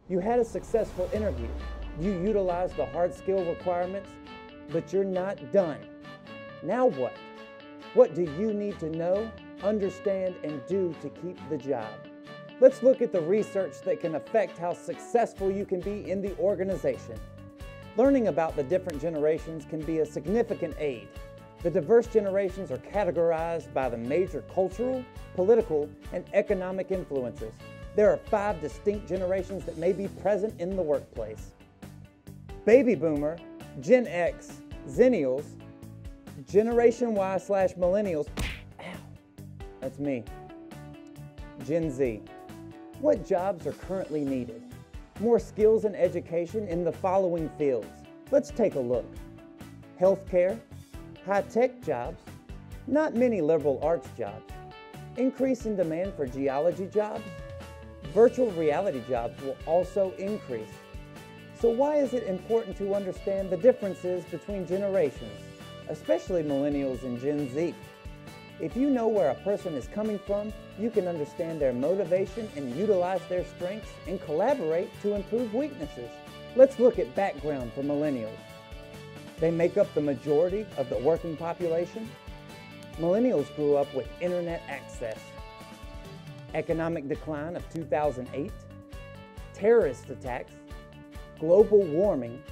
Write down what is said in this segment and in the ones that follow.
You had a successful interview. You utilized the hard skill requirements, but you're not done. Now what? What do you need to know, understand, and do to keep the job? Let's look at the research that can affect how successful you can be in the organization. Learning about the different generations can be a significant aid. The diverse generations are categorized by the major cultural, political, and economic influences. There are 5 distinct generations that may be present in the workplace. Baby Boomer, Gen X, Zennials, Generation Y/Millennials, that's me, Gen Z. What jobs are currently needed? More skills and education in the following fields. Let's take a look. Healthcare, high-tech jobs, not many liberal arts jobs, increase in demand for geology jobs, virtual reality jobs will also increase. So why is it important to understand the differences between generations, especially millennials and Gen Z? If you know where a person is coming from, you can understand their motivation and utilize their strengths and collaborate to improve weaknesses. Let's look at background for millennials. They make up the majority of the working population. Millennials grew up with internet access. Economic decline of 2008, terrorist attacks, global warming,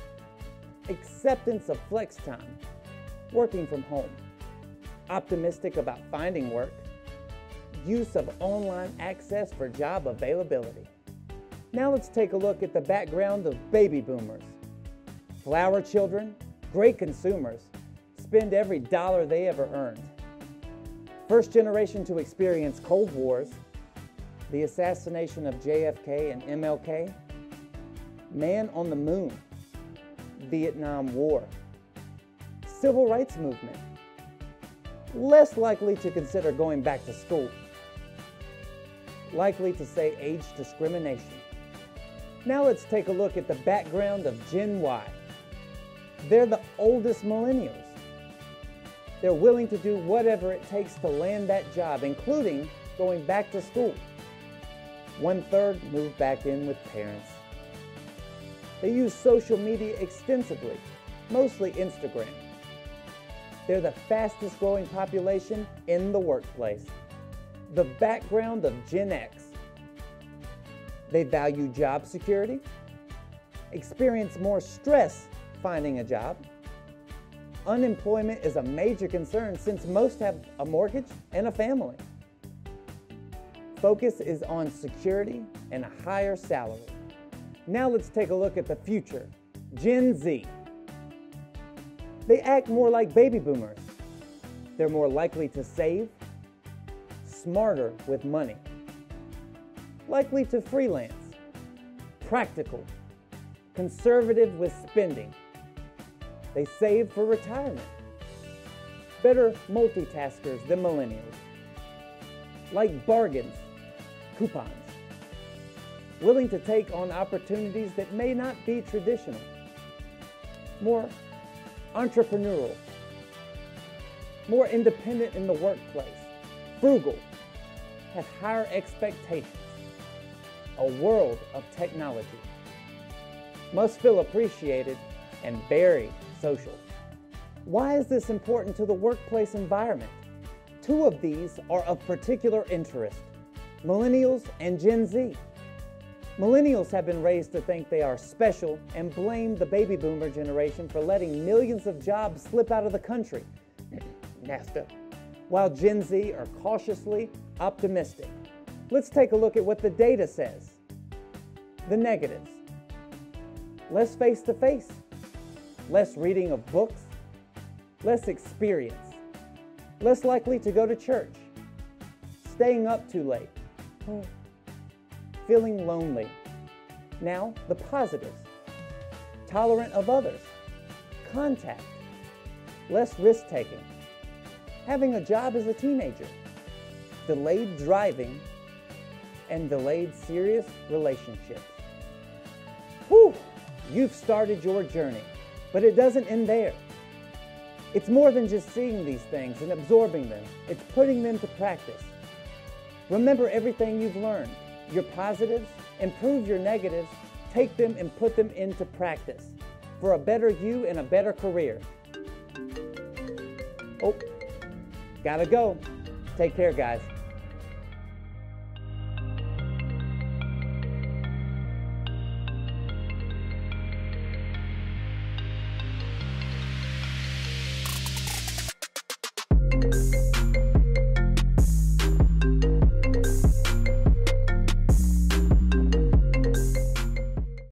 acceptance of flex time, working from home, optimistic about finding work, use of online access for job availability. Now let's take a look at the background of baby boomers. Flower children, great consumers, spend every dollar they ever earned. First generation to experience Cold Wars, the assassination of JFK and MLK, man on the moon, Vietnam War, civil rights movement, less likely to consider going back to school, likely to say age discrimination. Now let's take a look at the background of Gen Y. They're the oldest millennials. They're willing to do whatever it takes to land that job, including going back to school. 1/3 move back in with parents. They use social media extensively, mostly Instagram. They're the fastest growing population in the workplace. The background of Gen X. They value job security, experience more stress finding a job. Unemployment is a major concern since most have a mortgage and a family. Focus is on security and a higher salary. Now let's take a look at the future, Gen Z. They act more like baby boomers. They're more likely to save, smarter with money, likely to freelance, practical, conservative with spending. They save for retirement, better multitaskers than millennials, like bargains, coupons, willing to take on opportunities that may not be traditional, more entrepreneurial, more independent in the workplace, frugal, have higher expectations, a world of technology, must feel appreciated and very social. Why is this important to the workplace environment? 2 of these are of particular interest, millennials and Gen Z. Millennials have been raised to think they are special and blame the baby boomer generation for letting millions of jobs slip out of the country, NAFTA, while Gen Z are cautiously optimistic. Let's take a look at what the data says. The negatives: less face-to-face, less reading of books, less experience, less likely to go to church, staying up too late, feeling lonely. Now, the positives: tolerant of others, contact, less risk-taking, having a job as a teenager, delayed driving, and delayed serious relationships. Whew! You've started your journey, but it doesn't end there. It's more than just seeing these things and absorbing them. It's putting them to practice. Remember everything you've learned, your positives, improve your negatives, take them and put them into practice for a better you and a better career. Oh, gotta go. Take care, guys.